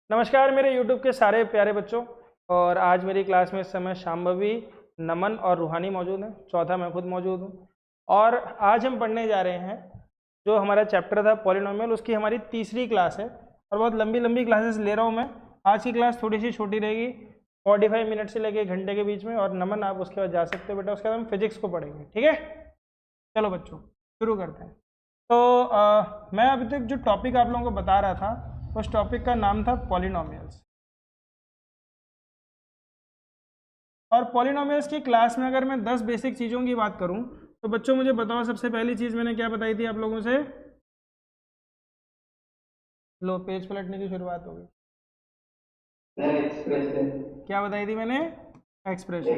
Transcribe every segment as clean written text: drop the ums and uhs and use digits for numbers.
नमस्कार मेरे YouTube के सारे प्यारे बच्चों। और आज मेरी क्लास में इस समय शाम्भवी, नमन और रूहानी मौजूद हैं। चौथा मैं खुद मौजूद हूँ। और आज हम पढ़ने जा रहे हैं जो हमारा चैप्टर था पॉलिनोमियल, उसकी हमारी तीसरी क्लास है। और बहुत लंबी लंबी क्लासेस ले रहा हूँ मैं। आज की क्लास थोड़ी सी छोटी रहेगी, 45 मिनट से लेके घंटे के बीच में। और नमन आप उसके बाद जा सकते हो बेटा, उसके बाद हम फिजिक्स को पढ़ेंगे, ठीक है। चलो बच्चों शुरू करते हैं। तो मैं अभी तक जो टॉपिक आप लोगों को बता रहा था उस टॉपिक का नाम था पॉलिनोमियल्स। और पॉलिनोमियल्स की क्लास में अगर मैं 10 बेसिक चीज़ों की बात करूं तो बच्चों मुझे बताओ, सबसे पहली चीज़ मैंने क्या बताई थी आप लोगों से? लो पेज पलटने की शुरुआत हो गई। क्या बताई थी मैंने? एक्सप्रेशन।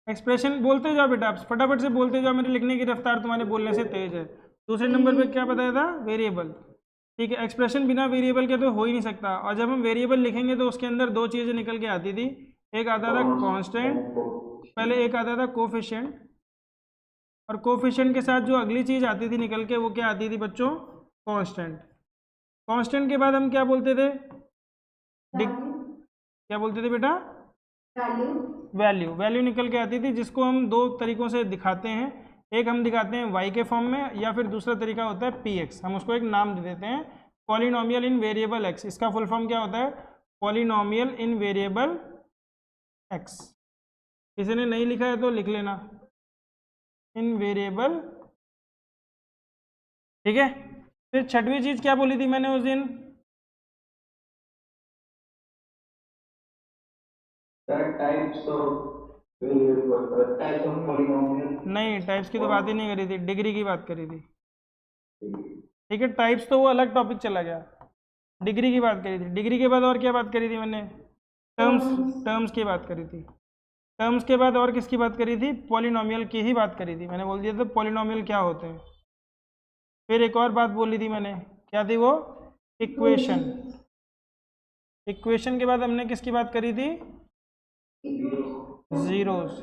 एक्सप्रेशन बोलते जाओ बेटा, आप फटाफट से बोलते जाओ, मेरे लिखने की रफ्तार तुम्हारे बोलने से तेज है। दूसरे नंबर पे क्या बताया था? वेरिएबल। ठीक है, एक्सप्रेशन बिना वेरिएबल के तो हो ही नहीं सकता। और जब हम वेरिएबल लिखेंगे तो उसके अंदर दो चीज़ें निकल के आती थी। एक आता था कांस्टेंट, पहले एक आता था कोफिशिएंट, और कोफिशिएंट के साथ जो अगली चीज़ आती थी निकल के वो क्या आती थी बच्चों? कांस्टेंट। कांस्टेंट के बाद हम क्या बोलते थे? क्या बोलते थे बेटा? वैल्यू। वैल्यू निकल के आती थी, जिसको हम दो तरीकों से दिखाते हैं। एक हम दिखाते हैं y के फॉर्म में, या फिर दूसरा तरीका होता है px। हम उसको एक नाम दे देते हैं, पॉलिनोमियल इन वेरिएबल x। इसका फुल फॉर्म क्या होता है? पॉलिनोमियल इन वेरिएबल x। किसी ने नहीं लिखा है तो लिख लेना, इन वेरिएबल। ठीक है। फिर छठवीं चीज क्या बोली थी मैंने उस दिन? नहीं, टाइप्स की तो बात ही नहीं करी थी, डिग्री की बात करी थी। ठीक है, टाइप्स तो वो अलग टॉपिक चला गया, डिग्री की बात करी थी। डिग्री के बाद और क्या बात करी थी मैंने? टर्म्स। टर्म्स की बात करी थी। टर्म्स के बाद और किसकी बात करी थी? पॉलिनोमियल की ही बात करी थी। मैंने बोल दिया था पॉलिनोमियल क्या होते हैं। फिर एक और बात बोली थी मैंने, क्या थी वो? इक्वेशन। इक्वेशन के बाद हमने किसकी बात करी थी? Zeros.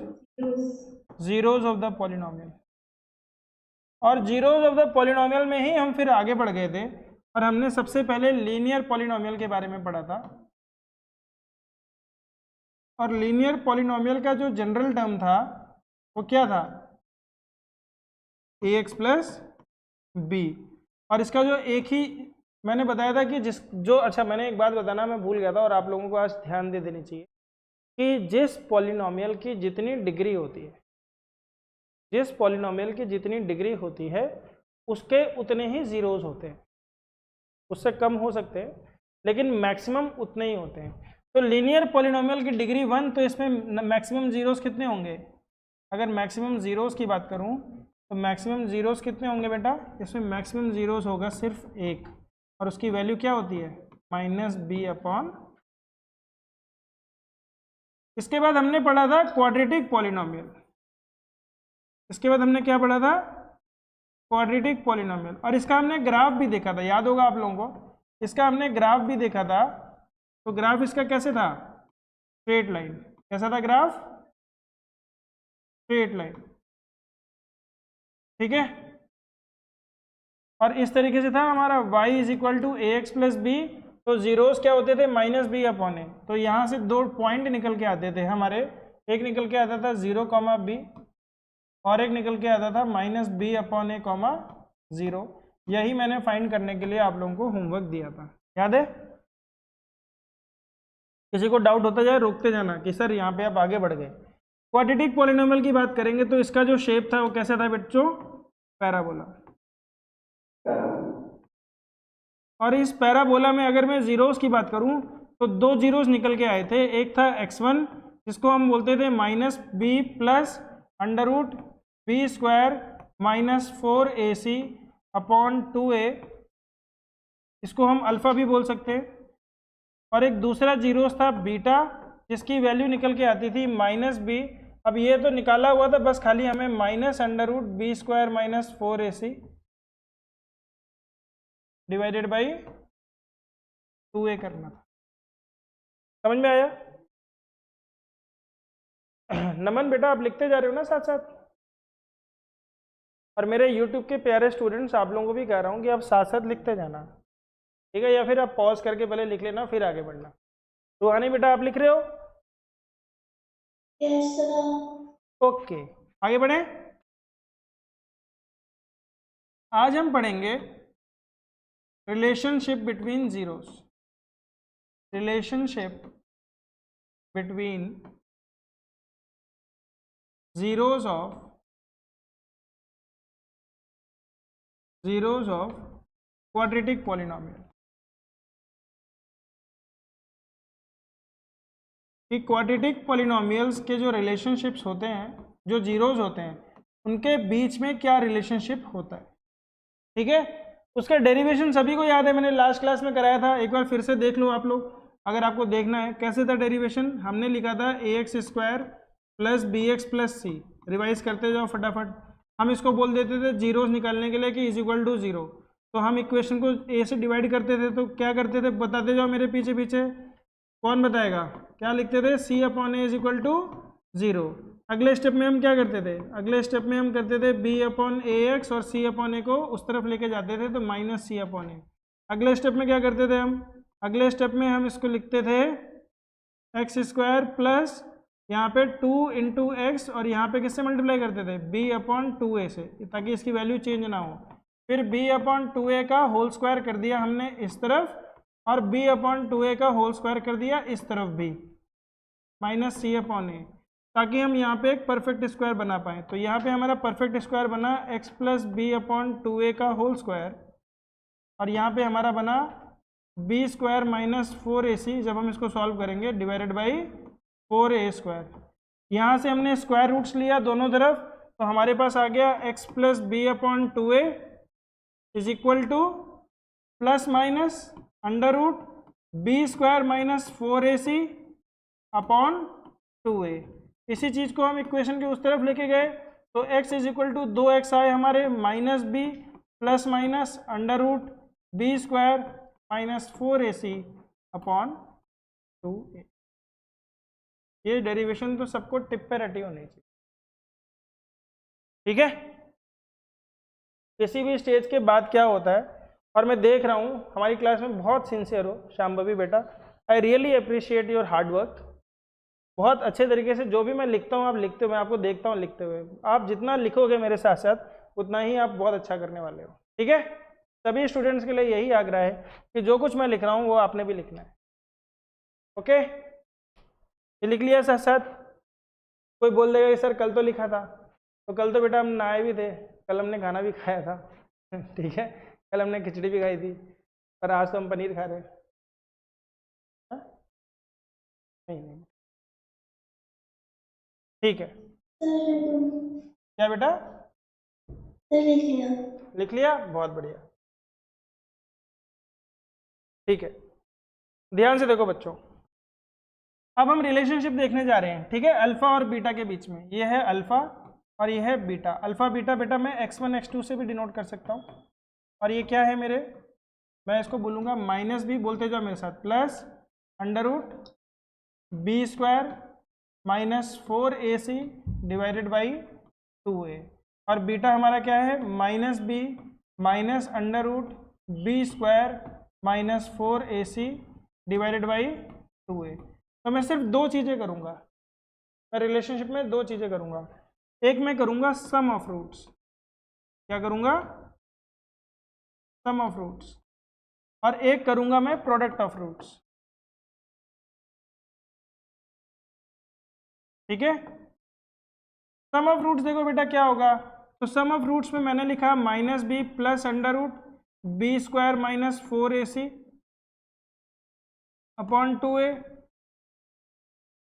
Zeros of the polynomial. और जीरोस ऑफ द पॉलिनोमियल में ही हम फिर आगे बढ़ गए थे, और हमने सबसे पहले लीनियर पॉलिनोमियल के बारे में पढ़ा था। और लीनियर पॉलिनोमियल का जो जनरल टर्म था वो क्या था? ax plus b. और इसका जो एक ही मैंने बताया था कि अच्छा मैंने एक बात बताना मैं भूल गया था, और आप लोगों को आज ध्यान दे देनी चाहिए कि जिस पॉलिनोमियल की जितनी डिग्री होती है, जिस पॉलिनोमियल की जितनी डिग्री होती है उसके उतने ही जीरोस होते हैं। उससे कम हो सकते हैं लेकिन मैक्सिमम उतने ही होते हैं। तो लीनियर पॉलिनोमियल की डिग्री 1, तो इसमें मैक्सिमम जीरोस कितने होंगे? अगर मैक्सिमम जीरोस की बात करूं तो मैक्सिमम जीरोस कितने होंगे बेटा? इसमें मैक्सिमम जीरोस होगा सिर्फ एक, और उसकी वैल्यू क्या होती है? -b/। इसके बाद हमने पढ़ा था क्वाड्रेटिक पॉलिनोमियल। इसके बाद हमने क्या पढ़ा था? Quadratic polynomial. और इसका हमने ग्राफ भी देखा था, याद होगा आप लोगों को। इसका हमने ग्राफ भी देखा था। तो ग्राफ इसका कैसे था? Straight line. कैसा था ग्राफ? Straight line. ठीक है। और इस तरीके से था हमारा y = ax प्लस बी। तो जीरोस क्या होते थे? -b/a। तो यहाँ से दो पॉइंट निकल के आते थे हमारे। एक निकल के आता था 0, b, और एक निकल के आता था -b/a, 0। यही मैंने फाइंड करने के लिए आप लोगों को होमवर्क दिया था, याद है? किसी को डाउट होता जाए रोकते जाना कि सर यहाँ पे आप आगे बढ़ गए। क्वाड्रेटिक पॉलिनोमियल की बात करेंगे तो इसका जो शेप था वो कैसा था बच्चों? पैराबोला। और इस पैराबोला में अगर मैं जीरोस की बात करूं तो दो जीरोस निकल के आए थे। एक था x1, जिसको हम बोलते थे -b प्लस √b² -4ac/2a। इसको हम अल्फा भी बोल सकते हैं। और एक दूसरा जीरोस था बीटा, जिसकी वैल्यू निकल के आती थी -b। अब ये तो निकाला हुआ था, बस खाली हमें -√b² -4ac divided by 2a करना था। समझ में आया? नमन बेटा आप लिखते जा रहे हो ना साथ साथ? और मेरे YouTube के प्यारे स्टूडेंट्स, आप लोगों को भी कह रहा हूँ कि आप साथ साथ लिखते जाना। ठीक है, या फिर आप पॉज करके पहले लिख लेना फिर आगे बढ़ना। रूहानी बेटा आप लिख रहे हो? Yes sir. ओके, आगे बढ़े। आज हम पढ़ेंगे relationship between zeros, relationship between zeros of quadratic polynomial। कि क्वाड्रेटिक पॉलिनोमियल्स के जो रिलेशनशिप्स होते हैं, जो जीरोज होते हैं, उनके बीच में क्या रिलेशनशिप होता है। ठीक है, उसका डेरिवेशन सभी को याद है, मैंने लास्ट क्लास में कराया था, एक बार फिर से देख लो आप लोग अगर आपको देखना है। कैसे था डेरिवेशन? हमने लिखा था ax² प्लस bx प्लस सी। रिवाइज करते जाओ फटाफट। हम इसको बोल देते थे जीरोस निकालने के लिए कि इज इक्वल टू 0, तो हम इक्वेशन को a से डिवाइड करते थे, तो क्या करते थे बताते जाओ मेरे पीछे पीछे, कौन बताएगा? क्या लिखते थे? c upon a is equal to 0। अगले स्टेप में हम क्या करते थे? अगले स्टेप में हम करते थे b अपॉन ए एक्स और c अपॉन ए को उस तरफ लेके जाते थे, तो माइनस c अपॉन ए। अगले स्टेप में क्या करते थे हम? अगले स्टेप में हम इसको लिखते थे x² प्लस यहाँ पे 2 इंटू एक्स और यहाँ पे किससे मल्टीप्लाई करते थे? b अपॉन 2a से, ताकि इसकी वैल्यू चेंज ना हो। फिर b अपॉन 2a का होल स्क्वायर कर दिया हमने इस तरफ, और b अपॉन 2a का होल स्क्वायर कर दिया इस तरफ भी, माइनस c अपॉन ए, ताकि हम यहाँ पे एक परफेक्ट स्क्वायर बना पाए। तो यहाँ पे हमारा परफेक्ट स्क्वायर बना x plus b upon 2a का होल स्क्वायर, और यहाँ पे हमारा बना b² माइनस 4ac, जब हम इसको सॉल्व करेंगे, डिवाइडेड बाई 4a²। यहाँ से हमने स्क्वायर रूट्स लिया दोनों तरफ, तो हमारे पास आ गया x plus b upon 2a is equal to plus minus under root b² minus 4ac upon 2a। इसी चीज़ को हम इक्वेशन के उस तरफ लेके गए, तो x is equal to 2x आए हमारे, minus b plus minus under root b² minus 4ac upon 2a। ये डेरिवेशन तो सबको टिप पे रटी होनी चाहिए। ठीक है, किसी भी स्टेज के बाद क्या होता है, और मैं देख रहा हूँ हमारी क्लास में बहुत सिंसियर हो शाम्भवी बेटा, I really appreciate your hard work. बहुत अच्छे तरीके से जो भी मैं लिखता हूँ आप लिखते हुए, मैं आपको देखता हूँ लिखते हुए, आप जितना लिखोगे मेरे साथ साथ उतना ही आप बहुत अच्छा करने वाले हो। ठीक है, सभी स्टूडेंट्स के लिए यही आग्रह है कि जो कुछ मैं लिख रहा हूँ वो आपने भी लिखना है। ओके, ये लिख लिया साथ साथ? कोई बोल देगा कि सर कल तो लिखा था, तो कल तो बेटा हम नहाए भी थे, कल हमने खाना भी खाया था ठीक है, कल हमने खिचड़ी भी खाई थी, पर आज तो हम पनीर खा रहे हैं। नहीं, ठीक है। क्या बेटा? लिख लिया, बहुत बढ़िया। ठीक है, ध्यान से देखो बच्चों, अब हम रिलेशनशिप देखने जा रहे हैं। ठीक है, अल्फा और बीटा के बीच में, ये है अल्फा और ये है बीटा। अल्फा बीटा बेटा मैं x1 x2 से भी डिनोट कर सकता हूँ, और ये क्या है मेरे, मैं इसको बोलूँगा माइनस b, बोलते जाओ मेरे साथ, plus under root b² minus 4ac divided by 2a। और बीटा हमारा क्या है? Minus b minus under root b² minus 4ac divided by 2a। तो मैं सिर्फ दो चीज़ें करूँगा, मैं रिलेशनशिप में दो चीज़ें करूँगा। एक मैं करूँगा सम ऑफ रूट्स, क्या करूँगा? सम ऑफ रूट्स। और एक करूँगा मैं प्रोडक्ट ऑफ रूट्स। ठीक है, सम ऑफ रूट्स देखो बेटा क्या होगा, तो सम ऑफ रूट्स में मैंने लिखा minus b plus under root b² minus 4ac upon 2a,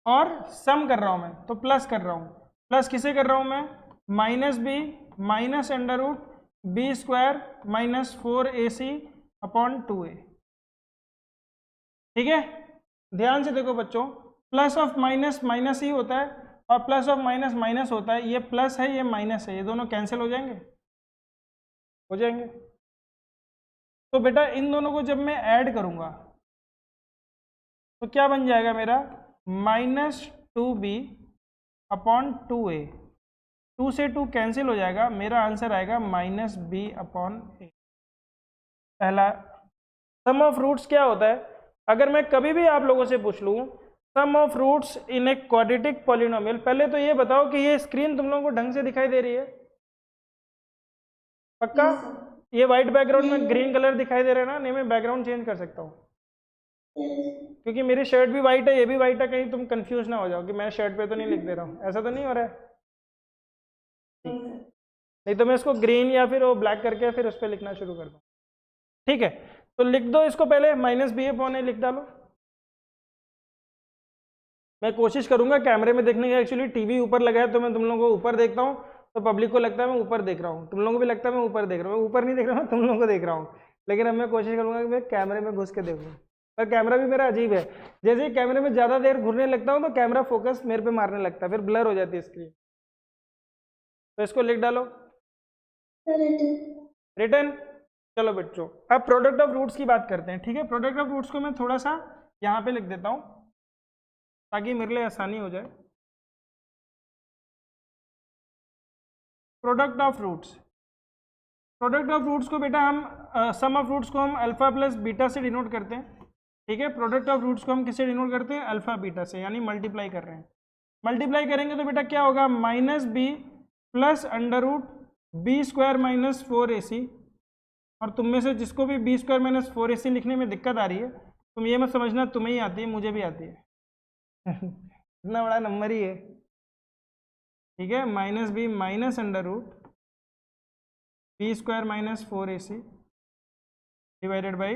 और सम कर रहा हूं मैं तो प्लस कर रहा हूं। प्लस किसे कर रहा हूं मैं? Minus b minus under root b² minus 4ac upon 2a। ठीक है, ध्यान से देखो बच्चों, प्लस ऑफ माइनस माइनस ही होता है, और प्लस ऑफ माइनस माइनस होता है। ये प्लस है, ये माइनस है, ये दोनों कैंसिल हो जाएंगे, हो जाएंगे। तो बेटा इन दोनों को जब मैं ऐड करूंगा तो क्या बन जाएगा मेरा? माइनस 2b अपॉन 2a, 2 से 2 कैंसिल हो जाएगा, मेरा आंसर आएगा माइनस b अपॉन a। पहला सम ऑफ रूट्स क्या होता है? अगर मैं कभी भी आप लोगों से पूछ लूँ sum of roots in a quadratic polynomial, पहले तो ये बताओ कि ये स्क्रीन तुम लोगों को ढंग से दिखाई दे रही है? पक्का? ये व्हाइट बैकग्राउंड में ग्रीन कलर दिखाई दे रहा है ना? नहीं, मैं बैकग्राउंड चेंज कर सकता हूँ क्योंकि मेरी शर्ट भी व्हाइट है, ये भी व्हाइट है, कहीं तुम कंफ्यूज ना हो जाओ कि मैं शर्ट पे तो नहीं लिख दे रहा हूँ, ऐसा तो नहीं हो रहा है? नहीं तो मैं इसको ग्रीन या फिर वो ब्लैक करके फिर उस पर लिखना शुरू कर दूँ। ठीक है, तो लिख दो इसको, पहले माइनस बी अपॉन ए लिख डालो। मैं कोशिश करूंगा कैमरे में देखने की, एक्चुअली टीवी ऊपर लगा है तो मैं तुम लोगों को ऊपर देखता हूँ, तो पब्लिक को लगता है मैं ऊपर देख रहा हूँ, तुम लोगों को भी लगता है मैं ऊपर देख रहा हूँ। मैं ऊपर नहीं देख रहा हूँ, तुम लोगों को देख रहा हूँ, लेकिन अब मैं कोशिश करूंगा कि मैं कैमरे में घुस के देखूँ। पर कैमरा भी मेरा अजीब है, जैसे ही कैमरे में ज़्यादा देर घूरने लगता हूँ तो कैमरा फोकस मेरे पे मारने लगता है, फिर ब्लर हो जाती है स्क्रीन। तो इसको लिख डालो, रिटर्न। चलो बच्चों, अब प्रोडक्ट ऑफ रूट्स की बात करते हैं। ठीक है, प्रोडक्ट ऑफ रूट्स को मैं थोड़ा सा यहाँ पे लिख देता हूँ ताकि मेरे लिए आसानी हो जाए। Product of roots, product of roots को बेटा हम सम ऑफ रूट्स को हम अल्फा प्लस बीटा से डिनोट करते हैं। ठीक है, प्रोडक्ट ऑफ रूट्स को हम किससे डिनोट करते हैं? अल्फा बीटा से, यानी मल्टीप्लाई कर रहे हैं। मल्टीप्लाई करेंगे तो बेटा क्या होगा? Minus b plus under root b square minus 4ac। और तुम में से जिसको भी बी स्क्वायर माइनस 4ac लिखने में दिक्कत आ रही है, तुम ये मत समझना तुम्हें ही आती है, मुझे भी आती है इतना बड़ा नंबर ही है। ठीक है, minus b minus under root b square minus 4ac divided by,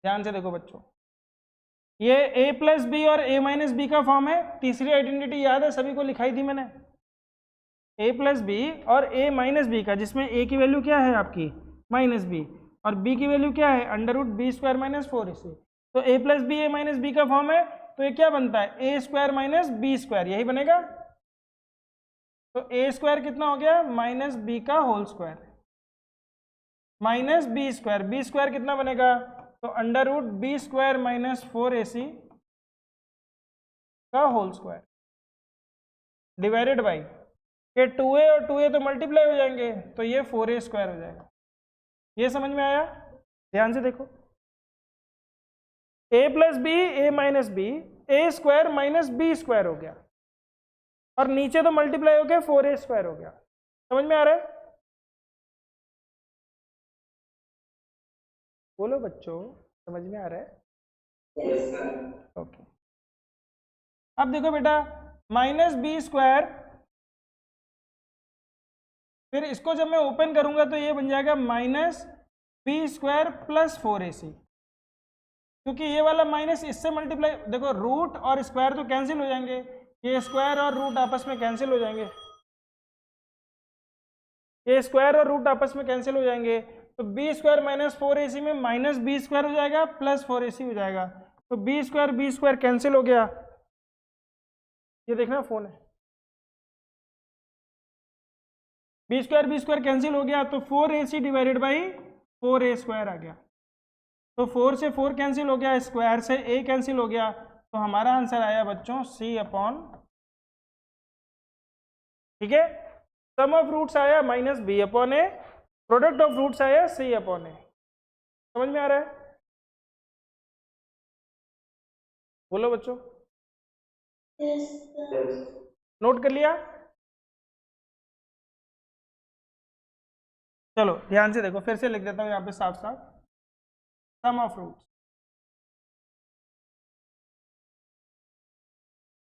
ध्यान से देखो बच्चों, ये a प्लस बी और a माइनस बी का फॉर्म है। तीसरी आइडेंटिटी याद है सभी को, लिखाई थी मैंने, a प्लस बी और a माइनस बी का, जिसमें a की वैल्यू क्या है आपकी? माइनस बी, और b की वैल्यू क्या है? Under root b square minus 4ac। तो a plus b a minus b का फॉर्म है, तो ये क्या बनता है? a square minus b square, यही बनेगा। तो a स्क्वायर कितना हो गया? माइनस बी का whole square minus b square, b square कितना बनेगा? तो under root b square minus 4ac का होल स्क्वायर डिवाइडेड बाई, ये 2a और 2a तो मल्टीप्लाई हो जाएंगे, तो ये 4a स्क्वायर हो जाएगा। ये समझ में आया? ध्यान से देखो, a plus b a minus b, a square minus b square हो गया, और नीचे तो मल्टीप्लाई हो गया 4a स्क्वायर हो गया। समझ में आ रहा है? बोलो बच्चों, समझ में आ रहा है? Yes sir. ओके, अब देखो बेटा, माइनस बी स्क्वायर, फिर इसको जब मैं ओपन करूंगा तो ये बन जाएगा minus b square plus 4ac, क्योंकि ये वाला माइनस इससे मल्टीप्लाई, देखो रूट और स्क्वायर तो कैंसिल हो जाएंगे, ये स्क्वायर और रूट आपस में कैंसिल हो जाएंगे, ये स्क्वायर और रूट आपस में कैंसिल हो जाएंगे, तो बी स्क्वायर माइनस 4ac में माइनस बी स्क्वायर हो जाएगा प्लस 4ac हो जाएगा, तो बी स्क्वायर कैंसिल हो गया। ये देखना फोन है, बी स्क्वायर कैंसिल हो गया, तो 4ac divided by 4a square आ गया। तो 4 से 4 कैंसिल हो गया, स्क्वायर से a कैंसिल हो गया, तो हमारा आंसर आया बच्चों c अपॉन। ठीक है, सम ऑफ रूट्स आया minus b upon a, product of roots आया c अपॉन ए। समझ में आ रहा है? बोलो बच्चों, नोट कर लिया? चलो ध्यान से देखो, फिर से लिख देता हूं यहाँ पे साफ साफ, sum of roots,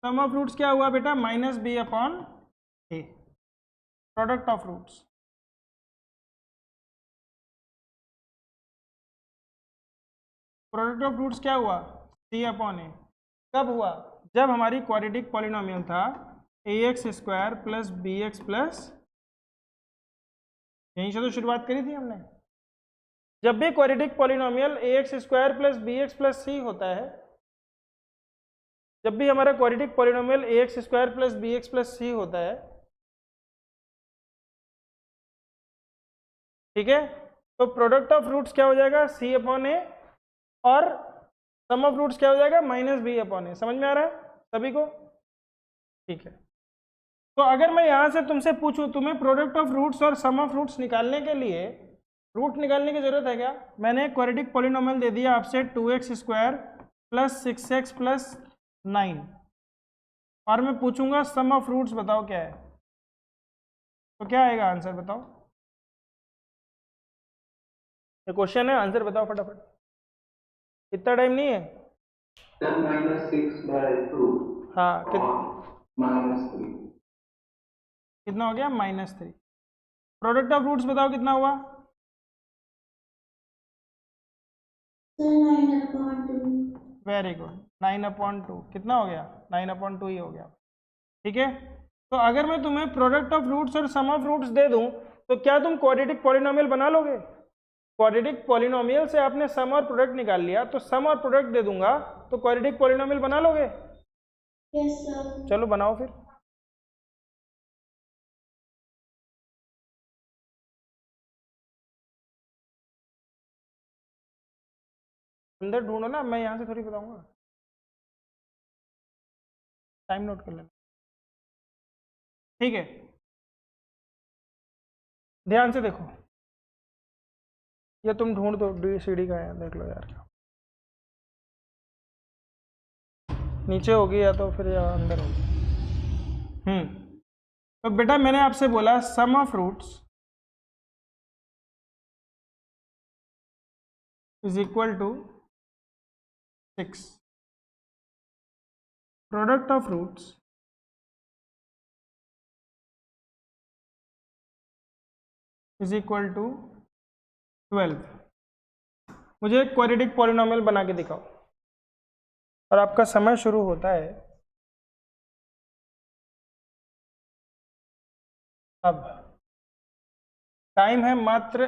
sum of roots क्या हुआ बेटा? Minus b upon a, product of roots, product of roots क्या हुआ? c upon a. कब हुआ? जब हमारी क्वाड्रेटिक पॉलिनोमियल था ax square plus b x plus, यहीं से तो शुरुआत करी थी हमने। जब भी quadratic polynomial ax square plus b x plus c होता है, जब भी हमारा quadratic polynomial ax square plus b x plus c होता है, ठीक है, तो प्रोडक्ट ऑफ रूट्स क्या हो जाएगा? c अपॉन ए, और सम ऑफ रूट्स क्या हो जाएगा? Minus b upon a. समझ में आ रहा है सभी को? ठीक है, तो अगर मैं यहां से तुमसे पूछूं, तुम्हें प्रोडक्ट ऑफ रूट्स और सम ऑफ रूट्स निकालने के लिए रूट निकालने की जरूरत है क्या? मैंने क्वाड्रेटिक पॉलिनोमियल दे दिया आपसे 2x² प्लस 6x प्लस 9 और मैं पूछूंगा सम ऑफ रूट्स बताओ क्या है, तो क्या आएगा आंसर बताओ? ये क्वेश्चन है, आंसर बताओ फटाफट, इतना टाइम नहीं है। 10 - 6/2 हाँ -3 कितना हो गया? -3। प्रोडक्ट ऑफ रूट्स बताओ कितना हुआ? 9/2। वेरी गुड, 9/2 कितना हो गया? 9/2 ही हो गया। ठीक है, तो अगर मैं तुम्हें प्रोडक्ट ऑफ रूट्स और सम ऑफ रूट्स दे दूं तो क्या तुम क्वाड्रेटिक पॉलिनोमियल बना लोगे? क्वाड्रेटिक पॉलिनोमियल से आपने सम और प्रोडक्ट निकाल लिया, तो सम और प्रोडक्ट दे दूंगा तो क्वाड्रेटिक पॉलिनोमियल बना लोगे? Yes sir. चलो बनाओ फिर। अंदर ढूंढो ना, मैं यहां से थोड़ी बताऊंगा, टाइम नोट कर लेना। ठीक है, ध्यान से देखो, या तुम ढूंढ दो BCD का है, देख लो यार, नीचे होगी या तो फिर या अंदर होगी। तो बेटा मैंने आपसे बोला sum of roots is equal to 6, product of roots is equal to 12। मुझे क्वाड्रेटिक पॉलिनोमियल बना के दिखाओ और आपका समय शुरू होता है अब। टाइम है मात्र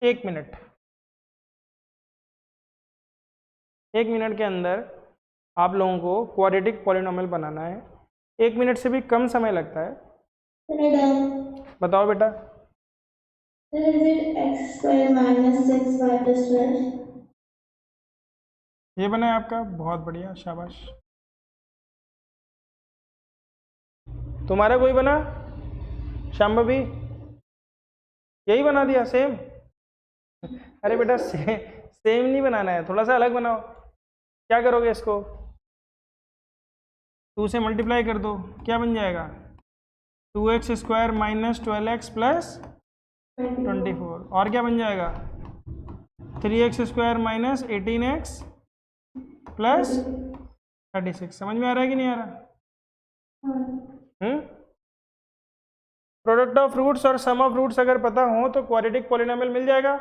1 मिनट। 1 मिनट के अंदर आप लोगों को क्वाड्रेटिक पॉलिनोमियल बनाना है। 1 मिनट से भी कम समय लगता है। बताओ बेटा। Is it x² - 6y + 12? ये बना है आपका, बहुत बढ़िया, शाबाश। तुम्हारा कोई बना? शाम भी यही बना दिया सेम? अरे बेटा सेम नहीं बनाना है, थोड़ा सा अलग बनाओ। क्या करोगे इसको? 2 से मल्टीप्लाई कर दो, क्या बन जाएगा? 2x² - 12x plus 24। और क्या बन जाएगा? 3x² - 18x plus 36। समझ में आ रहा है कि नहीं आ रहा? प्रोडक्ट ऑफ रूट्स और सम ऑफ रूट्स अगर पता हो तो क्वाड्रेटिक पॉलिनोमियल मिल जाएगा।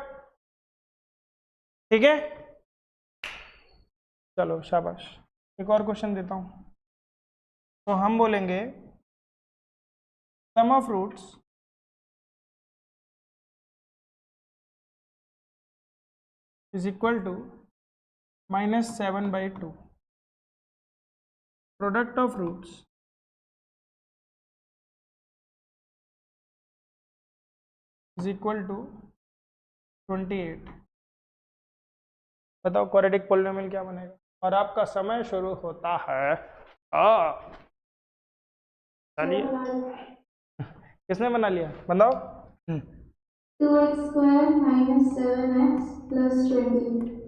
ठीक है, चलो शाबाश। एक और क्वेश्चन देता हूं, तो हम बोलेंगे sum of roots is equal to -7/2, product of roots is equal to 28। बताओ क्वाड्रेटिक पॉलिनोमियल क्या बनेगा? और आपका समय शुरू होता है। चलिए, किसने बना लिया बताओ? 2x² - 7x + 20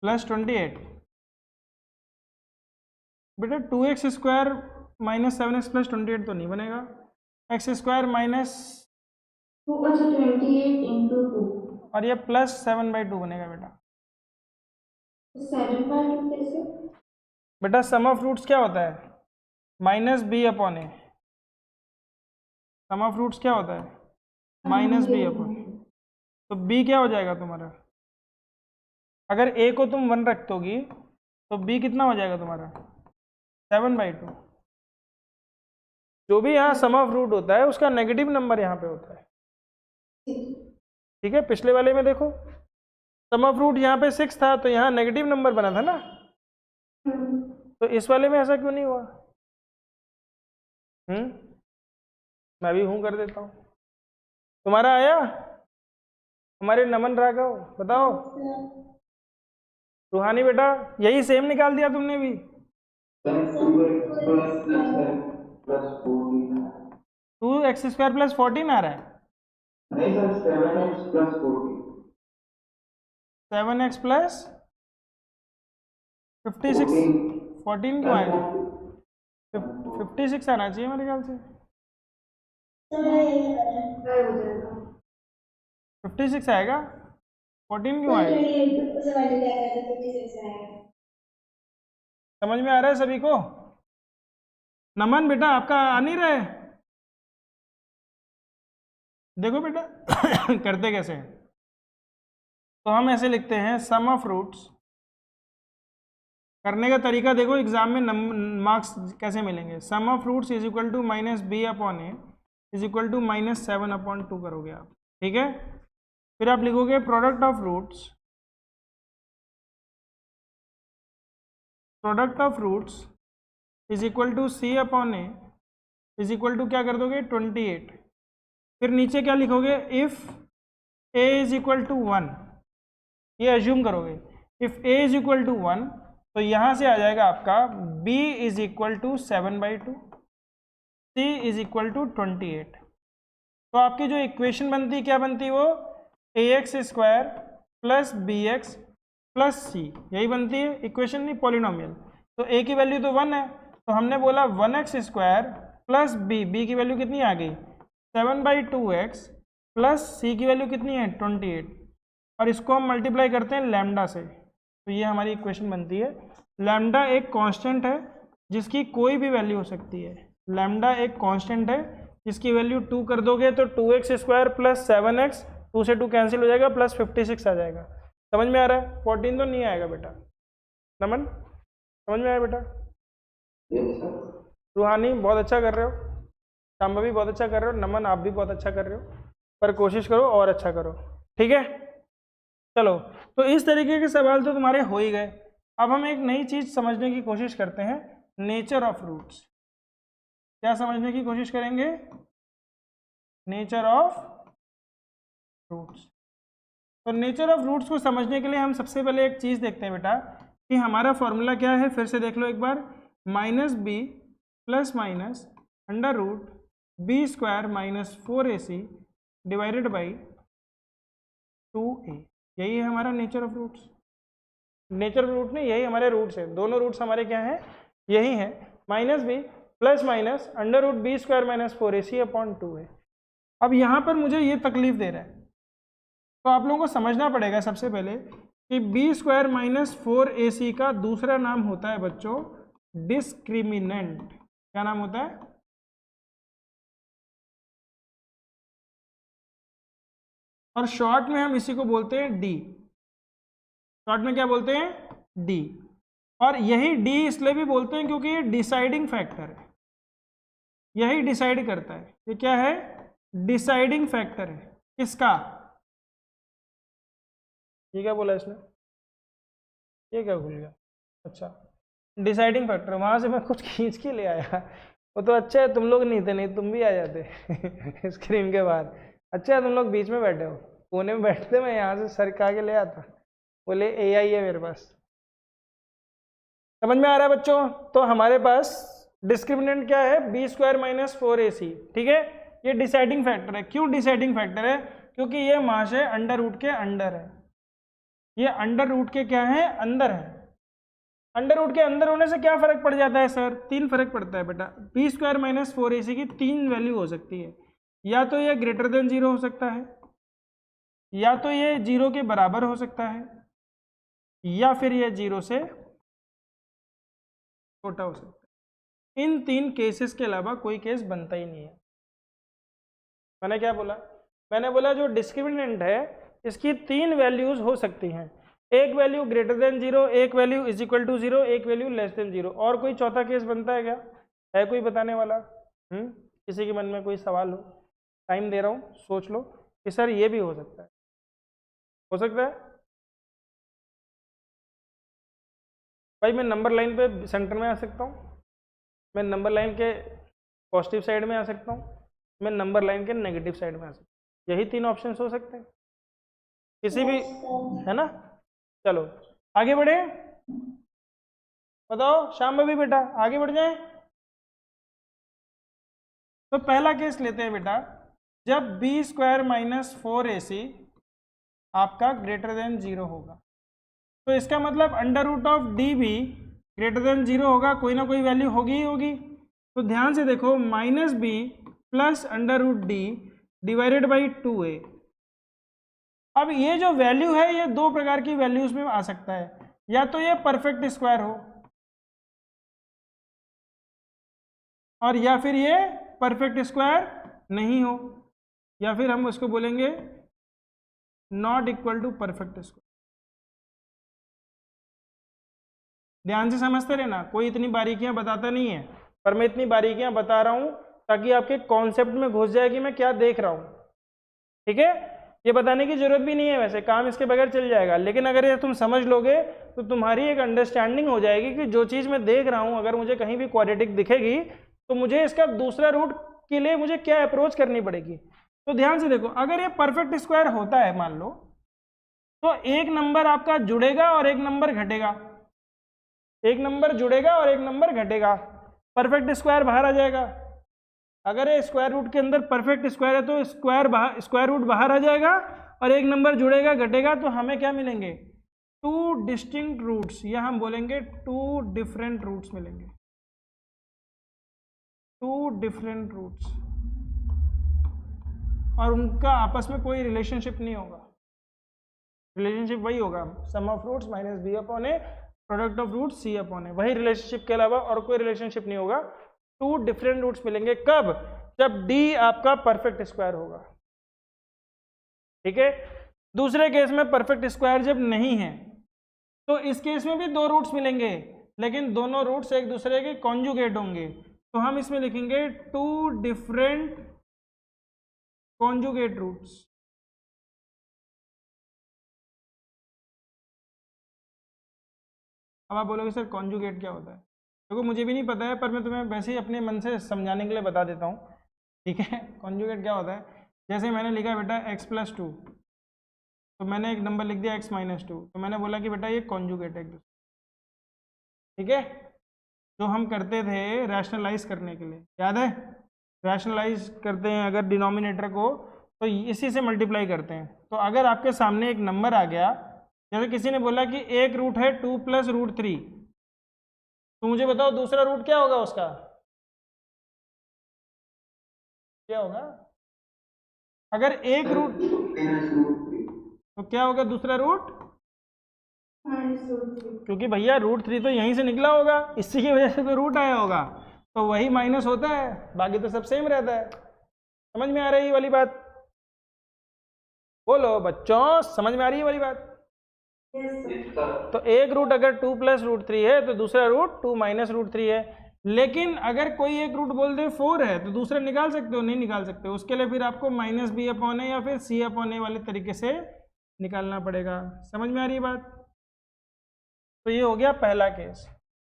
plus 28। बेटा 2x² - 7x प्लस 28 तो नहीं बनेगा। x² minus 28 × 2। और ये प्लस 7/2 बनेगा बेटा। 7/2 कैसे? बेटा सम ऑफ रूट्स क्या होता है? -b/a। सम ऑफ रूट्स क्या होता है? -b/a। तो b क्या हो जाएगा तुम्हारा? अगर a को तुम 1 रख दोगी तो b कितना हो जाएगा तुम्हारा? 7/2। जो भी यहाँ सम ऑफ रूट होता है उसका नेगेटिव नंबर यहाँ पे होता है। ठीक है, पिछले वाले में देखो सम ऑफ रूट यहाँ पे 6 था तो यहाँ नेगेटिव नंबर बना था ना, तो इस वाले में ऐसा क्यों नहीं हुआ? मैं भी हूँ कर देता हूँ। तुम्हारा आया? हमारे नमन राघव बताओ। रूहानी बेटा यही सेम निकाल दिया तुमने भी। 2x² + 14 आ रहा है। नहीं sir 7x plus 40 7x plus 56 14 क्यों आएगा? 56 आना चाहिए मेरे ख्याल से। तो मेरा यही हो जाएगा 56 आएगा, 14 क्यों तो आएगा? 28 से मल्टीप्लाई करते 56 आएगा। समझ में आ रहा है सभी को? नमन बेटा आपका आ नहीं रहा है? देखो बेटा करते कैसे हैं। तो हम ऐसे लिखते हैं सम ऑफ रूट्स। करने का तरीका देखो, एग्जाम में मार्क्स कैसे मिलेंगे। Sum of roots is equal to minus b upon a is equal to minus 7/2 करोगे आप, ठीक है। फिर आप लिखोगे product of roots, product of roots is equal to c upon a is equal to क्या कर दोगे 28। फिर नीचे क्या लिखोगे, if A is equal to 1, ये अज्यूम करोगे। इफ ए इज इक्वल टू 1 तो यहाँ से आ जाएगा आपका b is equal to 7/2, c is equal to 28। तो आपकी जो इक्वेशन बनती क्या बनती वो ax square plus bx plus c, यही बनती है इक्वेशन, नहीं पॉलिनोमियल। तो a की वैल्यू तो 1 है, तो हमने बोला 1x स्क्वायर प्लस b की वैल्यू कितनी आ गई 7/2x प्लस c की वैल्यू कितनी है 28, और इसको हम मल्टीप्लाई करते हैं लैम्डा से, तो ये हमारी इक्वेशन बनती है। लैम्डा एक कांस्टेंट है जिसकी कोई भी वैल्यू हो सकती है। लैम्डा एक कांस्टेंट है जिसकी वैल्यू 2 कर दोगे तो 2x स्क्वायर प्लस 7x, 2 से 2 कैंसिल हो जाएगा, प्लस 56 आ जाएगा। समझ में आ रहा है? 14 तो नहीं आएगा बेटा। नमन समझ में आया बेटा? Yes sir. रूहानी बहुत अच्छा कर रहे हो, शाम्बा भी बहुत अच्छा कर रहे हो, नमन आप भी बहुत अच्छा कर रहे हो, पर कोशिश करो और अच्छा करो, ठीक है। चलो, तो इस तरीके के सवाल तो तुम्हारे हो ही गए। अब हम एक नई चीज समझने की कोशिश करते हैं, नेचर ऑफ रूट्स। क्या समझने की कोशिश करेंगे? Nature of roots. तो नेचर ऑफ रूट्स को समझने के लिए हम सबसे पहले एक चीज देखते हैं बेटा कि हमारा फॉर्मूला क्या है। फिर से देख लो एक बार, minus b plus minus under root b square minus 4ac divided by 2a, यही है हमारा nature of roots. Nature of root नहीं, यही हमारे रूट्स है। दोनों रूट्स हमारे क्या हैं? यही है, minus b plus minus under root b square minus 4ac upon 2 है। अब यहाँ पर मुझे ये तकलीफ दे रहा है, तो आप लोगों को समझना पड़ेगा सबसे पहले कि बी स्क्वायर माइनस 4ac का दूसरा नाम होता है बच्चों डिस्क्रिमिनेंट। क्या नाम होता है? और शॉर्ट में हम इसी को बोलते हैं डी। शॉर्ट में क्या बोलते हैं? डी। और यही डी इसलिए भी बोलते हैं क्योंकि ये डिसाइडिंग फैक्टर है, यही डिसाइड करता है। ये क्या है? डिसाइडिंग फैक्टर है। किसका? ये क्या बोला इसने? ये क्या भूल गया? अच्छा, डिसाइडिंग फैक्टर, वहां से मैं कुछ खींच के ले आया। वो तो अच्छा है तुम लोग नहीं थे, नहीं तुम भी आ जाते स्क्रीन के बाहर। अच्छा है तुम लोग बीच में बैठे हो, कोने में बैठते, मैं यहाँ से सर का के ले आता, बोले AI है मेरे पास। समझ में आ रहा है बच्चों? तो हमारे पास डिस्क्रिमिनेंट क्या है? बी स्क्वायर माइनस 4ac, ठीक है। ये डिसाइडिंग फैक्टर है। क्यों डिसाइडिंग फैक्टर है? क्योंकि ये मास है अंडर रूट के अंडर है, ये अंडर रूट के क्या है? अंदर है। अंडर रूट के अंदर होने से क्या फर्क पड़ जाता है सर? 3 फर्क पड़ता है बेटा। बी स्क्वायर माइनस 4ac की 3 वैल्यू हो सकती है, या तो ये ग्रेटर देन 0 हो सकता है, या तो ये 0 के बराबर हो सकता है, या फिर ये 0 से छोटा हो सकता है। इन 3 केसेस के अलावा कोई केस बनता ही नहीं है। मैंने क्या बोला? मैंने बोला जो डिस्क्रिमिनेंट है इसकी 3 वैल्यूज हो सकती हैं, एक वैल्यू ग्रेटर देन 0, एक वैल्यू इज इक्वल टू 0, एक वैल्यू लेस देन 0। और कोई चौथा केस बनता है क्या? है कोई बताने वाला? किसी के मन में कोई सवाल हो? टाइम दे रहा हूँ, सोच लो कि सर ये भी हो सकता है। हो सकता है भाई, मैं नंबर लाइन पे सेंटर में आ सकता हूँ, मैं नंबर लाइन के पॉजिटिव साइड में आ सकता हूँ, मैं नंबर लाइन के नेगेटिव साइड में आ सकता हूँ। यही 3 ऑप्शंस हो सकते हैं किसी भी, है ना। चलो आगे बढ़े, बताओ शाम भी बेटा आगे बढ़ जाए। तो पहला केस लेते हैं बेटा जब बी स्क्वायर माइनस 4ac आपका ग्रेटर देन 0 होगा। तो इसका मतलब अंडर रूट ऑफ डी भी ग्रेटर देन 0 होगा, कोई ना कोई वैल्यू होगी ही होगी। तो ध्यान से देखो, minus b plus under root d divided by 2a। अब ये जो वैल्यू है ये दो प्रकार की वैल्यूज में आ सकता है, या तो ये परफेक्ट स्क्वायर हो और या फिर ये परफेक्ट स्क्वायर नहीं हो, या फिर हम उसको बोलेंगे not equal to perfect square. ध्यान से समझते रहना, कोई इतनी बारीकियां बताता नहीं है, पर मैं इतनी बारीकियां बता रहा हूं ताकि आपके कॉन्सेप्ट में घुस जाए कि मैं क्या देख रहा हूं। ठीक है, ये बताने की जरूरत भी नहीं है, वैसे काम इसके बगैर चल जाएगा, लेकिन अगर ये तुम समझ लोगे तो तुम्हारी एक अंडरस्टैंडिंग हो जाएगी कि जो चीज़ मैं देख रहा हूं, अगर मुझे कहीं भी क्वाड्रेटिक दिखेगी तो मुझे इसका दूसरा रूट के लिए मुझे क्या अप्रोच करनी पड़ेगी। तो ध्यान से देखो, अगर ये परफेक्ट स्क्वायर होता है मान लो, तो एक नंबर आपका जुड़ेगा और एक नंबर घटेगा, एक नंबर जुड़ेगा और एक नंबर घटेगा, परफेक्ट स्क्वायर बाहर आ जाएगा। अगर ये स्क्वायर रूट के अंदर परफेक्ट स्क्वायर है तो स्क्वायर रूट बाहर आ जाएगा और एक नंबर जुड़ेगा घटेगा, तो हमें क्या मिलेंगे, टू डिस्टिंक्ट रूट्स, या हम बोलेंगे टू डिफरेंट रूट्स मिलेंगे, टू डिफरेंट रूट्स, और उनका आपस में कोई रिलेशनशिप नहीं होगा। रिलेशनशिप वही होगा, sum of roots minus b upon a product of root c upon a, वही रिलेशनशिप के अलावा और कोई रिलेशनशिप नहीं होगा। टू डिफरेंट रूट्स मिलेंगे कब, जब डी आपका परफेक्ट स्क्वायर होगा। ठीक है, दूसरे केस में परफेक्ट स्क्वायर जब नहीं है तो इस केस में भी दो रूट्स मिलेंगे, लेकिन दोनों रूट्स एक दूसरे के कॉन्जुगेट होंगे, तो हम इसमें लिखेंगे टू डिफरेंट कॉन्जुगेट रूट्स। अब आप बोलोगे सर कॉन्जुगेट क्या होता है, देखो मुझे भी नहीं पता है, पर मैं तुम्हें वैसे ही अपने मन से समझाने के लिए बता देता हूँ। ठीक है, कॉन्जुगेट क्या होता है, जैसे मैंने लिखा बेटा x + 2, तो मैंने एक नंबर लिख दिया x - 2, तो मैंने बोला कि बेटा ये कॉन्जुगेट है। ठीक है, जो हम करते थे रैशनलाइज करने के लिए, याद है, रैशनलाइज करते हैं अगर डिनोमिनेटर को तो इसी से मल्टीप्लाई करते हैं। तो अगर आपके सामने एक नंबर आ गया, जैसे किसी ने बोला कि एक रूट है 2 + √3, तो मुझे बताओ दूसरा रूट क्या होगा उसका, क्या होगा, अगर एक रूट तो क्या होगा दूसरा रूट, क्योंकि भैया √3 तो यहीं से निकला होगा, इसी की वजह से तो रूट आया होगा, तो वही माइनस होता है, बाकी तो सब सेम रहता है। समझ में आ रही है वाली बात, बोलो बच्चों, समझ में आ रही है वाली बात। तो एक रूट अगर 2 + √3 है तो दूसरा रूट 2 - √3 है, लेकिन अगर कोई एक रूट बोल दे 4 है तो दूसरा निकाल सकते हो, नहीं निकाल सकते, उसके लिए फिर आपको -b अपॉन ए या फिर c अपॉन ए वाले तरीके से निकालना पड़ेगा। समझ में आ रही है बात। तो ये हो गया पहला केस।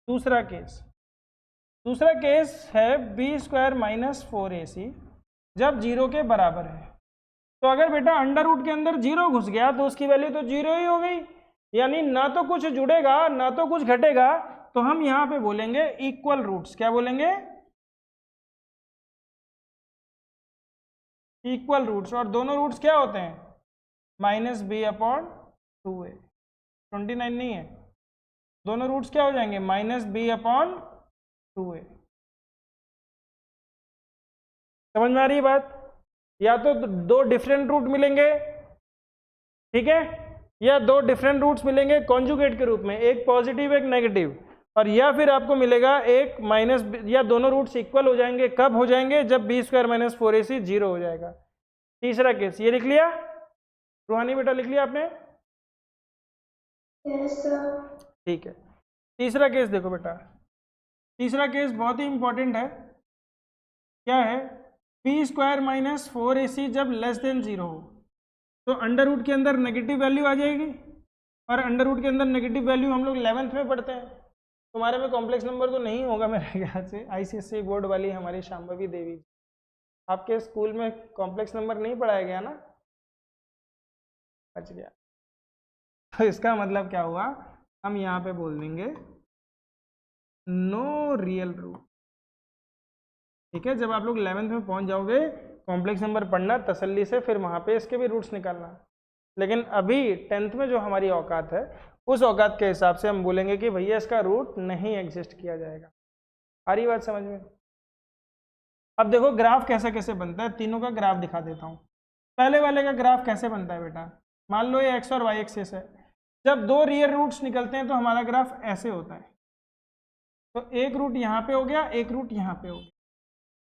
दूसरा केस है b² - 4ac जब 0 के बराबर है। तो अगर बेटा अंडर रूट के अंदर 0 घुस गया तो उसकी वैल्यू तो 0 ही हो गई, यानी ना तो कुछ जुड़ेगा ना तो कुछ घटेगा, तो हम यहां पे बोलेंगे इक्वल रूट्स। क्या बोलेंगे, इक्वल रूट्स। और दोनों रूट्स क्या होते हैं, -b अपॉन 2a, 29 नहीं है, दोनों रूट्स क्या हो जाएंगे, -b अपॉन 2a। समझ में आ रही है बात। या तो दो डिफरेंट रूट मिलेंगे, ठीक है, या दो डिफरेंट रूट्स मिलेंगे कॉन्जुगेट के रूप में, एक पॉजिटिव एक नेगेटिव, और या फिर आपको मिलेगा एक माइनस, या दोनों रूट्स इक्वल हो जाएंगे। कब हो जाएंगे, जब b² - 4ac 0 हो जाएगा। तीसरा केस ये लिख लिया, रूहानी बेटा लिख लिया आपने, ठीक है। तीसरा केस देखो बेटा, तीसरा केस बहुत ही इंपॉर्टेंट है। क्या है, b² - 4ac जब <0 हो, तो अंडर रूट के अंदर नेगेटिव वैल्यू आ जाएगी, और अंडर रूट के अंदर नेगेटिव वैल्यू हम लोग 11th में पढ़ते हैं। तुम्हारे में कॉम्प्लेक्स नंबर तो नहीं होगा मेरे ख्याल से, ICSE बोर्ड वाली हमारी शांभवी देवी, आपके स्कूल में कॉम्प्लेक्स नंबर नहीं पढ़ाया गया ना, बच गया। तो इसका मतलब क्या हुआ, हम यहाँ पे बोल देंगे नो रियल रूट। ठीक है, जब आप लोग 11th में पहुंच जाओगे कॉम्प्लेक्स नंबर पढ़ना तसल्ली से, फिर वहाँ पे इसके भी रूट्स निकालना। लेकिन अभी 10th में जो हमारी औकात है उस औकात के हिसाब से हम बोलेंगे कि भैया इसका रूट नहीं एग्जिस्ट किया जाएगा। आ रही बात समझ में? अब देखो ग्राफ कैसे कैसे बनता है, तीनों का ग्राफ दिखा देता हूँ। पहले वाले का ग्राफ कैसे बनता है बेटा, मान लो ये एक्स और वाई एक्सिस है, जब दो रियल रूट्स निकलते हैं तो हमारा ग्राफ ऐसे होता है। तो एक रूट यहाँ पे हो गया, एक रूट यहाँ पे हो गया,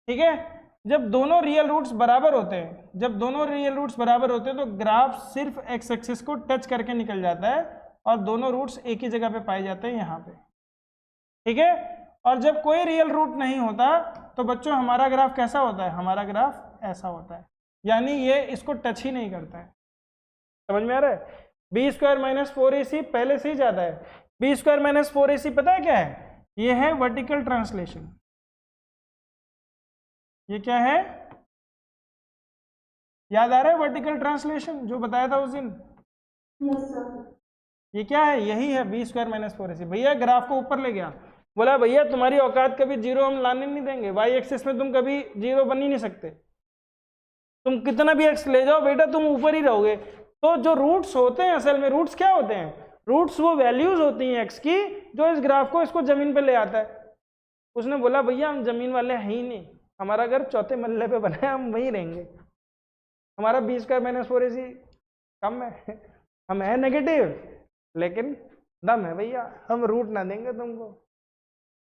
ठीक है। जब दोनों रियल रूट्स बराबर होते हैं, जब दोनों रियल रूट्स बराबर होते हैं तो ग्राफ सिर्फ एक्स एक्सिस को टच करके निकल जाता है और दोनों रूट्स एक ही जगह पे पाए जाते हैं यहाँ पे, ठीक है। और जब कोई रियल रूट नहीं होता तो बच्चों हमारा ग्राफ कैसा होता है, हमारा ग्राफ ऐसा होता है, यानी ये इसको टच ही नहीं करता है। समझ में आ रहा है? बी स्क्वायर माइनस 4ac पहले से ही ज़्यादा है। बी स्क्वायर माइनस 4ac पता है क्या है? ये है वर्टिकल ट्रांसलेशन। ये क्या है, याद आ रहा है वर्टिकल ट्रांसलेशन जो बताया था उस दिन? ये क्या है, यही है बी स्क्वायर माइनस 4ac। भैया ग्राफ को ऊपर ले गया, बोला भैया तुम्हारी औकात कभी जीरो हम लाने नहीं देंगे, वाई एक्सिस में तुम कभी जीरो बन ही नहीं सकते, तुम कितना भी एक्स ले जाओ बेटा तुम ऊपर ही रहोगे। तो जो रूट्स होते हैं असल में, रूट्स क्या होते हैं, रूट्स वो वैल्यूज होती हैं एक्स की जो इस ग्राफ को इसको जमीन पे ले आता है। उसने बोला भैया हम जमीन वाले हैं ही नहीं, हमारा घर चौथे मल्ले पे बना है, हम वहीं रहेंगे, हमारा बी स्क्वायर माइनस 4ac कम है, हम है नेगेटिव लेकिन दम है भैया, हम रूट ना देंगे तुमको,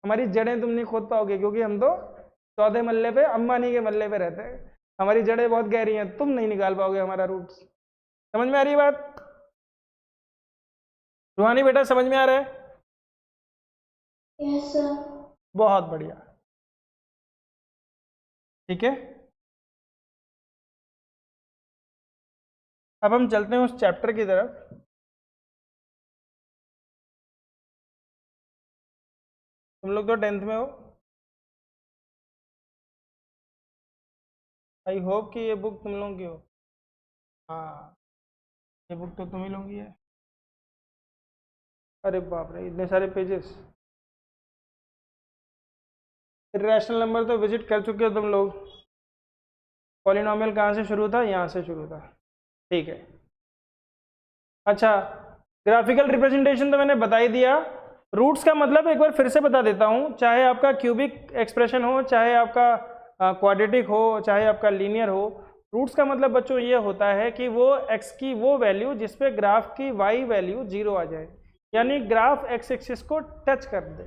हमारी जड़ें तुम नहीं खोद पाओगे क्योंकि हम तो चौथे मल्ले पे अंबानी के मल्ले पे रहते हैं, हमारी जड़ें बहुत गहरी हैं, तुम नहीं निकाल पाओगे हमारा रूट्स। समझ में आ रही है बात? रूहानी बेटा समझ में आ रहा है? Yes sir. बहुत बढ़िया, ठीक है। अब हम चलते हैं उस चैप्टर की तरफ। तुम लोग तो 10th में हो, आई होप कि ये बुक तुम लोगों की हो। हाँ ये बुक तो तुम ही लोगों की है। अरे बाप रे इतने सारे पेजेस। इरेशनल नंबर तो विजिट कर चुके हो तुम लोग। पॉलिनोमियल कहाँ से शुरू था, यहाँ से शुरू था, ठीक है। अच्छा ग्राफिकल रिप्रेजेंटेशन तो मैंने बता ही दिया। रूट्स का मतलब एक बार फिर से बता देता हूँ, चाहे आपका क्यूबिक एक्सप्रेशन हो, चाहे आपका क्वाड्रेटिक हो, चाहे आपका लीनियर हो, रूट्स का मतलब बच्चों ये होता है कि वो एक्स की वो वैल्यू जिस पे ग्राफ की वाई वैल्यू 0 आ जाए, यानी ग्राफ एक्स एक्सिस को टच कर दे।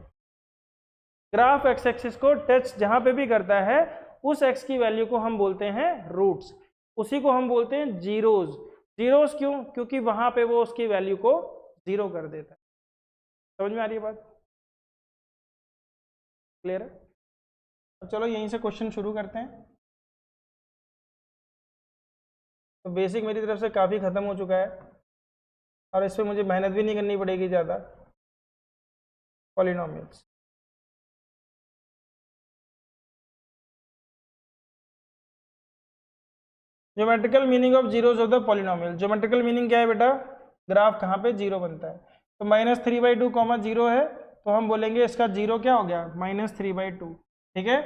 ग्राफ एक्स एक्सिस को टच जहाँ पे भी करता है उस एक्स की वैल्यू को हम बोलते हैं रूट्स, उसी को हम बोलते हैं जीरोज। जीरोज क्यों? क्योंकि वहाँ पे वो उसकी वैल्यू को 0 कर देता है। समझ में आ रही है बात? क्लियर है? अब चलो यहीं से क्वेश्चन शुरू करते हैं। तो बेसिक मेरी तरफ से काफ़ी ख़त्म हो चुका है और इस पर मुझे मेहनत भी नहीं करनी पड़ेगी ज़्यादा। Polynomials, geometrical meaning of zeros of the polynomial. Geometrical meaning क्या है बेटा? ग्राफ कहाँ पे 0 बनता है। तो -3/2 0 है तो हम बोलेंगे इसका 0 क्या हो गया, -3/2, ठीक है।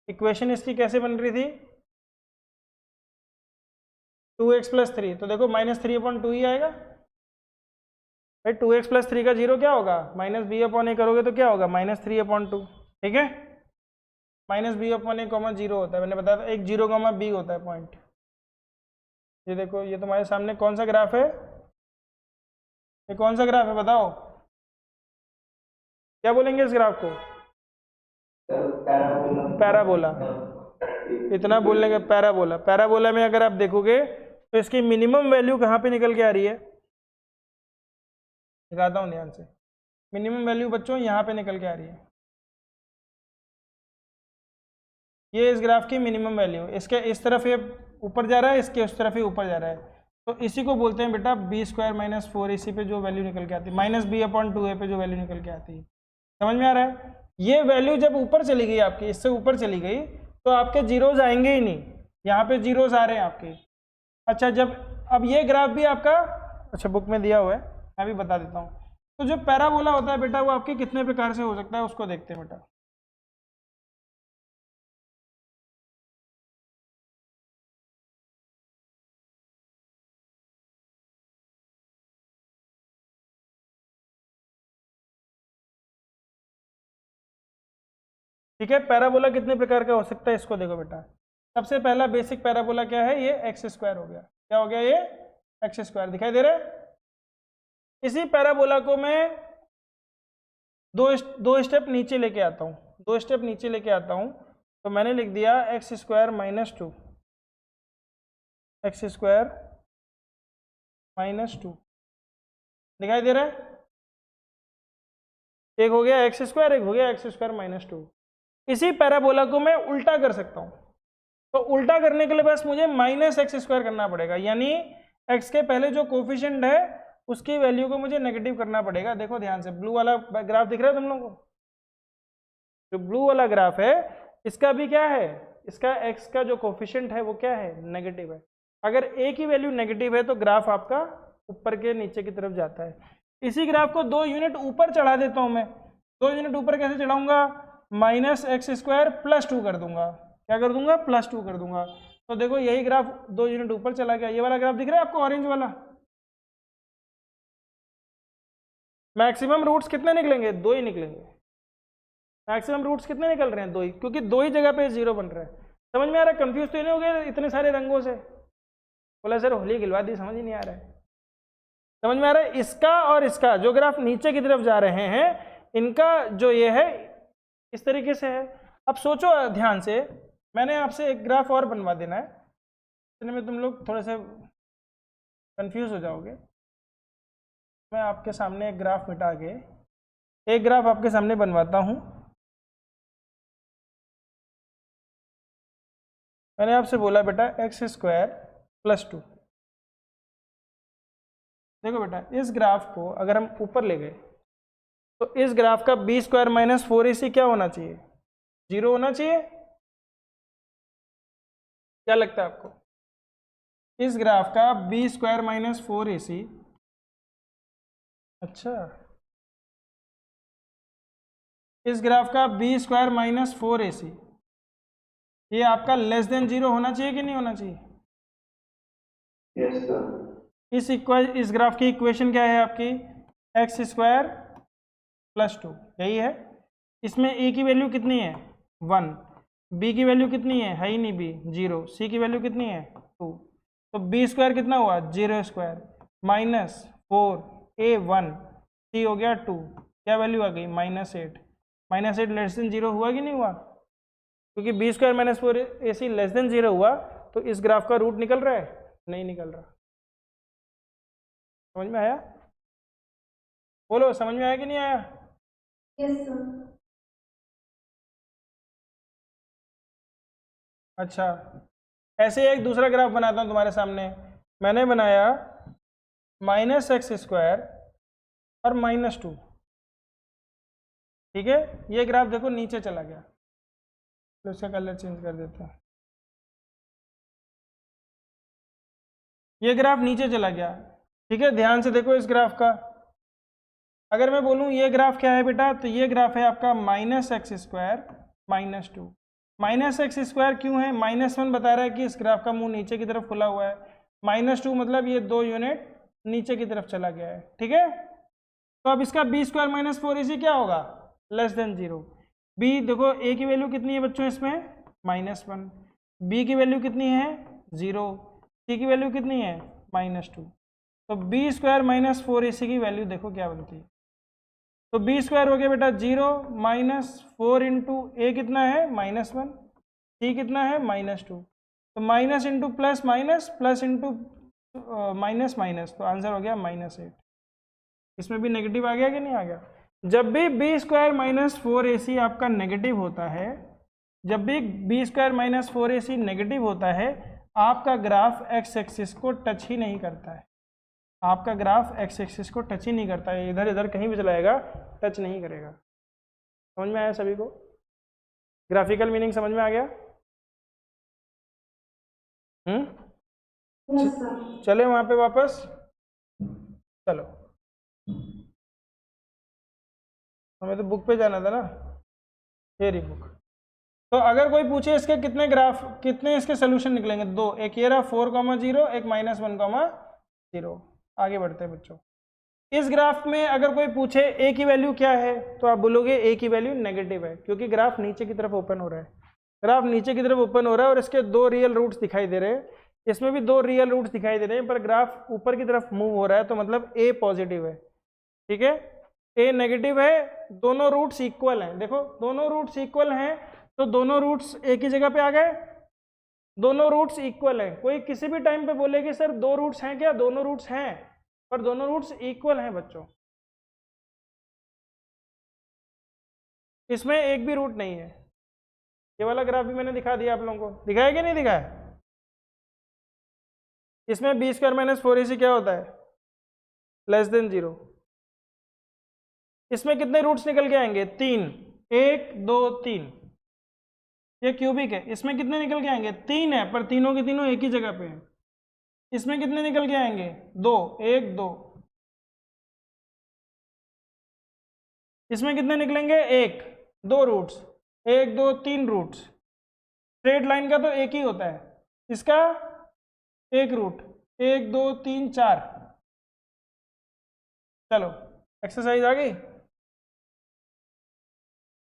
इक्वेशन इसकी कैसे बन रही थी, 2x + 3, तो देखो -3/2 ही आएगा भाई। 2x + 3 का 0 क्या होगा, -b/a करोगे तो क्या होगा, -3/2, ठीक है। -b/a, 0 होता है, मैंने बताया था एक 0, b होता है पॉइंट। ये देखो ये तुम्हारे सामने कौन सा ग्राफ है, ये कौन सा ग्राफ है बताओ, क्या बोलेंगे इस ग्राफ को? पैराबोला। इतना बोलने का पैराबोला। पैराबोला में अगर आप देखोगे तो इसकी मिनिमम वैल्यू कहाँ पे निकल के आ रही है, दिखाता हूँ ध्यान से। मिनिमम वैल्यू बच्चों यहाँ पे निकल के आ रही है, ये इस ग्राफ की मिनिमम वैल्यू। इसके इस तरफ ये ऊपर जा रहा है, इसके उस तरफ ही ऊपर जा रहा है, तो इसी को बोलते हैं बेटा b² - 4ac पे जो वैल्यू निकल के आती है, -b/2a पे जो वैल्यू निकल के आती है। समझ में आ रहा है? ये वैल्यू जब ऊपर चली गई आपकी, इससे ऊपर चली गई तो आपके जीरोज आएंगे ही नहीं, यहाँ पे जीरोज आ रहे हैं आपके। अच्छा जब अब ये ग्राफ भी आपका, अच्छा बुक में दिया हुआ है मैं भी बता देता हूँ। तो जो पैराबोला होता है बेटा वो आपके कितने प्रकार से हो सकता है उसको देखते हैं बेटा। ठीक है, पैराबोला कितने प्रकार का हो सकता है इसको देखो बेटा। सबसे पहला बेसिक पैराबोला क्या है, ये एक्स स्क्वायर हो गया। क्या हो गया, ये एक्स स्क्वायर दिखाई दे रहा है। इसी पैराबोला को मैं दो स्टेप नीचे लेके आता हूँ, 2 स्टेप नीचे लेके आता हूँ, तो मैंने लिख दिया x square minus 2, x square minus 2 दिखाई दे रहा है। एक हो गया एक्स स्क्वायर, एक हो गया एक्स स्क्वायर माइनस 2। इसी पैराबोला को मैं उल्टा कर सकता हूँ, तो उल्टा करने के लिए बस मुझे माइनस एक्स स्क्वायर करना पड़ेगा, यानी एक्स के पहले जो कोफिशिएंट है उसकी वैल्यू को मुझे नेगेटिव करना पड़ेगा। देखो ध्यान से, ब्लू वाला ग्राफ दिख रहा है तुम लोगों को, जो ब्लू वाला ग्राफ है इसका भी क्या है, इसका एक्स का जो कोफिशिएंट है वो क्या है, नेगेटिव है। अगर ए की वैल्यू नेगेटिव है तो ग्राफ आपका ऊपर के नीचे की तरफ जाता है। इसी ग्राफ को 2 यूनिट ऊपर चढ़ा देता हूं मैं। 2 यूनिट ऊपर कैसे चढ़ाऊंगा, माइनस एक्स स्क्वायर प्लस 2 कर दूंगा। क्या कर दूंगा, प्लस 2 कर दूंगा। तो देखो यही ग्राफ 2 यूनिट ऊपर चला गया। ये वाला ग्राफ दिख रहा है आपको, ऑरेंज वाला। मैक्सिमम रूट्स कितने निकलेंगे, 2 ही निकलेंगे। मैक्सिमम रूट्स कितने निकल रहे हैं, 2 ही, क्योंकि 2 ही जगह पे 0 बन रहा है। समझ में आ रहा है, कंफ्यूज तो नहीं हो गए इतने सारे रंगों से। बोला सर होली गिलवा दी, समझ ही नहीं आ रहा है। समझ में आ रहा है, इसका और इसका जो ग्राफ नीचे की तरफ जा रहे हैं, इनका जो ये है इस तरीके से है। अब सोचो ध्यान से, मैंने आपसे एक ग्राफ और बनवा देना है, इतने में तुम लोग थोड़े से कंफ्यूज हो जाओगे। मैं आपके सामने एक ग्राफ मिटा के एक ग्राफ आपके सामने बनवाता हूं। मैंने आपसे बोला बेटा एक्स स्क्वायर प्लस 2। देखो बेटा, इस ग्राफ को अगर हम ऊपर ले गए तो इस ग्राफ का बी स्क्वायर माइनस 4ac क्या होना चाहिए, 0 होना चाहिए। क्या लगता है आपको, इस ग्राफ का बी स्क्वायर माइनस 4ac, अच्छा इस ग्राफ का बी स्क्वायर माइनस 4ac, ये आपका लेस देन 0 होना चाहिए कि नहीं होना चाहिए। Yes, sir. इस ग्राफ की इक्वेशन क्या है आपकी, एक्स स्क्वायर प्लस 2, यही है। इसमें ए की वैल्यू कितनी है, 1, बी की वैल्यू कितनी है ही नहीं, बी 0, सी की वैल्यू कितनी है 2, तो बी स्क्वायर कितना हुआ 0 स्क्वायर माइनस 4 ए 1, सी हो गया 2, क्या वैल्यू आ गई -8। -8 लेस देन 0 हुआ कि नहीं हुआ, क्योंकि b square minus 4ac less than 0 हुआ, तो इस ग्राफ का रूट निकल रहा है, नहीं निकल रहा। समझ में आया, बोलो समझ में आया कि नहीं आया। Yes sir. अच्छा, ऐसे एक दूसरा ग्राफ बनाता हूँ तुम्हारे सामने। मैंने बनाया माइनस एक्स स्क्वायर और -2, ठीक है। ये ग्राफ देखो नीचे चला गया, तो इसका कलर चेंज कर देते हैं। ये ग्राफ नीचे चला गया, ठीक है। ध्यान से देखो इस ग्राफ का, अगर मैं बोलूँ ये ग्राफ क्या है बेटा, तो ये ग्राफ है आपका minus x square -2। Minus x square क्यों है, -1 बता रहा है कि इस ग्राफ का मुंह नीचे की तरफ खुला हुआ है, -2 मतलब ये 2 यूनिट नीचे की तरफ चला गया है, ठीक है। तो अब इसका बी स्क्वायर माइनस 4ac क्या होगा, लेस देन 0। बी देखो, ए की वैल्यू कितनी है बच्चों इसमें -1, बी की वैल्यू कितनी है 0, सी की वैल्यू कितनी है -2। तो बी स्क्वायर माइनस 4ac की वैल्यू देखो क्या बनती है, तो बी स्क्वायर हो गया बेटा 0 -4 इंटू ए कितना है -1, सी कितना है -2, तो minus into plus minus, plus into minus minus, तो आंसर हो गया -8। इसमें भी नेगेटिव आ गया कि नहीं आ गया। जब भी बी स्क्वायर माइनस 4ac आपका नेगेटिव होता है, जब भी B square minus 4ac negative होता है, आपका ग्राफ एक्स एक्सिस को टच ही नहीं करता है। आपका ग्राफ एक्स एक्सिस को टच ही नहीं करता है, इधर इधर कहीं भी चलाएगा, टच नहीं करेगा। समझ में आया सभी को, ग्राफिकल मीनिंग समझ में आ गया। Yes sir. चले वहाँ पे वापस, चलो हमें तो बुक पे जाना था ना, ये रही बुक। तो अगर कोई पूछे इसके कितने ग्राफ, कितने इसके सोल्यूशन निकलेंगे, 2, एक ये रहा 4,0, एक -1,0। आगे बढ़ते हैं बच्चों। इस ग्राफ में अगर कोई पूछे ए की वैल्यू क्या है तो आप बोलोगे ए की वैल्यू नेगेटिव है, क्योंकि ग्राफ नीचे की तरफ ओपन हो रहा है। ग्राफ नीचे की तरफ ओपन हो रहा है और इसके दो रियल रूट्स दिखाई दे रहे हैं, इसमें भी दो रियल रूट्स दिखाई दे रहे हैं, पर ग्राफ ऊपर की तरफ मूव हो रहा है, तो मतलब ए पॉजिटिव है। ठीक है, ए नेगेटिव है, दोनों रूट्स इक्वल हैं। देखो दोनों रूट्स इक्वल हैं तो दोनों रूट्स एक ही जगह पे आ गए, दोनों रूट्स इक्वल हैं। कोई किसी भी टाइम पे बोले कि सर दो रूट्स हैं क्या, दोनों रूट्स हैं, पर दोनों रूट्स इक्वल हैं बच्चों। इसमें एक भी रूट नहीं है। ये वाला ग्राफ भी मैंने दिखा दिया आप लोगों को, दिखाया कि नहीं दिखाया? इसमें बी स्क्वायर माइनस 4ac क्या होता है? Less than 0। इसमें कितने रूट्स निकल के आएंगे? 3, 1 2 3। ये क्यूबिक है, इसमें कितने निकल के आएंगे? 3 है, पर तीनों के तीनों एक ही जगह पे हैं। इसमें कितने निकल के आएंगे? 2, 1 2। इसमें कितने निकलेंगे? 1 2 रूट्स, 1 2 3 रूट्स। स्ट्रेट लाइन का तो एक ही होता है, इसका एक रूट, 1 2 3 4। चलो एक्सरसाइज आ गई।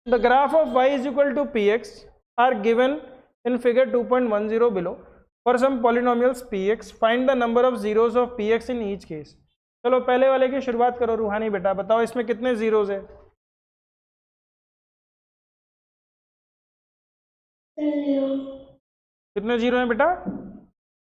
The graph of y is equal to px are given in figure 2.10 below. For some polynomials px, find the number of zeros of px in each case. चलो पहले वाले की शुरुआत करो रूहानी बेटा, बताओ इसमें कितने जीरोस है? सर 0। कितने जीरो हैं बेटा?